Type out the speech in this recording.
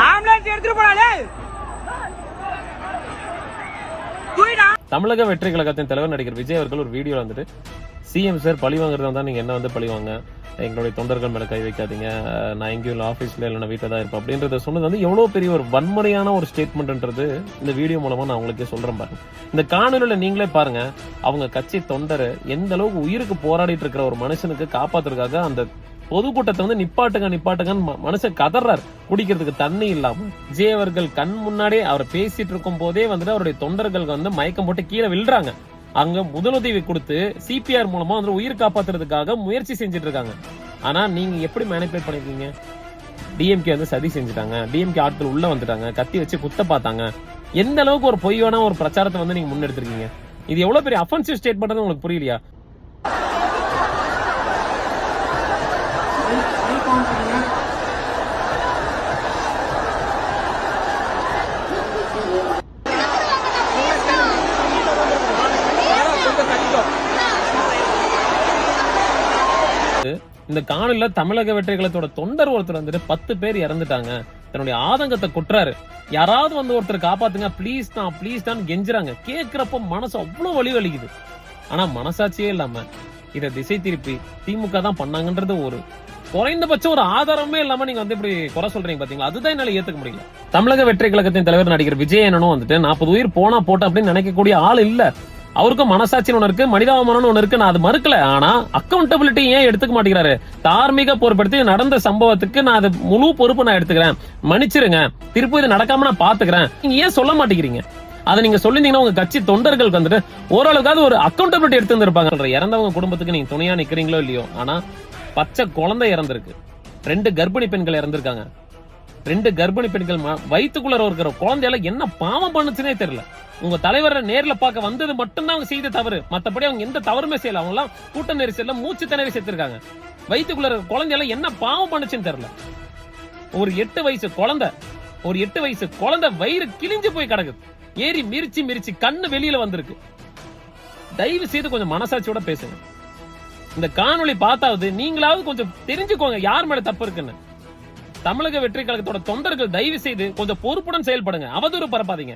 Ambulance எடுத்துட்டு போறாளே. தமிழக வெற்றி கழகத்தின் தலைவர் நடிகர் விஜய் அவர்கள் ஒரு வீடியோல வந்துட்டு, சிஎம் சார் பழி வாங்குறதா தான் நீங்க என்ன வந்து பழி வாங்க, எங்களுடைய தொண்டர்கள் மேல கை வைக்காதீங்க, நான் எங்கேயும் ஆபீஸ்ல இல்லைன்னா வீட்டில் தான் இருப்பேன் அப்படின்றத சொன்னது வந்து எவ்வளவு பெரிய ஒரு வன்முறையான ஒரு ஸ்டேட்மெண்ட்ன்றது இந்த வீடியோ மூலமா நான் உங்களுக்கே சொல்றேன் பாருங்க. இந்த காணொலியில நீங்களே பாருங்க, அவங்க கட்சி தொண்டர் எந்த அளவுக்கு உயிருக்கு போராடிட்டு இருக்கிற ஒரு மனுஷனுக்கு காப்பாத்துறதுக்காக அந்த பொதுக்கூட்டத்தை வந்து நிப்பாட்டுங்கன்னு மனுஷன் கதறாரு, குடிக்கிறதுக்கு தண்ணி இல்லாம. விஜய் அவர்கள் கண் முன்னாடியே அவர் பேசிட்டு இருக்கும் போதே வந்துட்டு அவருடைய தொண்டர்கள் வந்து மயக்கம் போட்டு கீழே விழுறாங்க. அங்க முதலுதவி கொடுத்து சிபிஆர் மூலமா வந்து உயிர் காப்பாத்துறதுக்காக முயற்சி செஞ்சுட்டு இருக்காங்க. ஆனா நீங்க எப்படி மேனிபுலேட் பண்ணிருக்கீங்க? டிஎம்கே வந்து சதி செஞ்சுட்டாங்க, டிஎம்கே ஆட்கள் உள்ள வந்துட்டாங்க, கத்தி வச்சு குத்த பார்த்தாங்க. எந்த அளவுக்கு ஒரு பொய்யான ஒரு பிரச்சாரத்தை வந்து நீங்க முன்னெடுத்திருக்கீங்க? இது எவ்வளவு பெரிய அஃபென்சிவ் ஸ்டேட்மெண்ட் உங்களுக்கு புரியலையா? இந்த காணொலியில தமிழக வெற்றி கழகத்தோட தொண்டர் ஒருத்தர் வந்துட்டு 10 பேர் இறந்துட்டாங்க, தன்னுடைய ஆதங்கத்தை கொட்டுறாரு. யாராவது வந்து ஒருத்தர் காப்பாத்துங்க ப்ளீஸ் தான் கெஞ்சுறாங்க. கேட்கிறப்ப மனசு அவ்வளவு வலி வலிக்குது. ஆனா மனசாட்சியே இல்லாம இதை திசை திருப்பி திமுக தான் பண்ணாங்கன்றது ஒரு குறைந்தபட்சம் ஒரு ஆதாரமே இல்லாம நீங்க வந்து இப்படி குறை சொல்றீங்க பாத்தீங்களா? அதுதான் என்னால ஏத்துக்க முடியல. தமிழக வெற்றி கழகத்தின் தலைவர் நடிகர் விஜய் அண்ணனும் வந்துட்டு 40 உயிர் போனா போட்ட அப்படின்னு நினைக்கக்கூடிய ஆள் இல்ல. அவருக்கும் மனசாட்சின்னு ஒண்ணு இருக்கு, மனிதாபமானம்னு ஒண்ணு இருக்கு. நான் அது மறுக்கல. ஆனா அக்கௌண்டபிலிட்டி ஏன் எடுத்துக்க மாட்டேங்கிறாரு? தார்மீக பொறுப்படுத்தி நடந்த சம்பவத்துக்கு நான் அது முழு பொறுப்பு நான் எடுத்துக்கிறேன், மன்னிச்சிருங்க, திருப்பி இது நடக்காம நான் பாத்துக்கிறேன், நீங்க ஏன் சொல்ல மாட்டேங்கிறீங்க? அதை நீங்க சொல்லிருந்தீங்கன்னா உங்க கட்சி தொண்டர்களுக்கு வந்துட்டு ஓரளவுக்காவது ஒரு அக்கௌண்டபிலிட்டி எடுத்து இருந்திருப்பாங்க. இறந்தவங்க குடும்பத்துக்கு நீங்க துணையா நிக்கிறீங்களோ இல்லையோ, ஆனா பச்சை குழந்தை இறந்திருக்கு, 2 கர்ப்பிணி பெண்கள் இறந்திருக்காங்க. 2 கர்ப்பிணி பெண்கள் வயிற்றுக்குள்ள இருக்கிற குழந்தையால என்ன பாவம் பண்ணுச்சுன்னே தெரியல. உங்க தலைவரை நேர்ல பார்க்க வந்தது மட்டும்தான் அவங்க செய்த தவறு, மத்தபடி அவங்க எந்த தவறுமே செய்யல. அவங்க எல்லாம் கூட்ட நெரிசல்ல மூச்சு திணறி செத்துருக்காங்க. வயிற்றுக்குள்ள இருக்கிற குழந்தையால என்ன பாவம் பண்ணுச்சுன்னு தெரியல. ஒரு 8 வயசு குழந்தை வயிறு கிழிஞ்சு போய் கிடக்குது, ஏறி மிரிச்சு கண்ணு வெளியில வந்திருக்கு. தயவு செய்து கொஞ்சம் மனசாட்சியோட பேசுங்க. இந்த காணொளி பார்த்தாவது நீங்களாவது கொஞ்சம் தெரிஞ்சுக்கோங்க யார் மேல தப்பு இருக்குன்னு. தமிழக வெற்றி கழகத்தோட தொண்டர்கள் தயவு செய்து கொஞ்சம் பொறுப்புடன் செயல்படுங்க, அவதூறு பரப்பாதீங்க.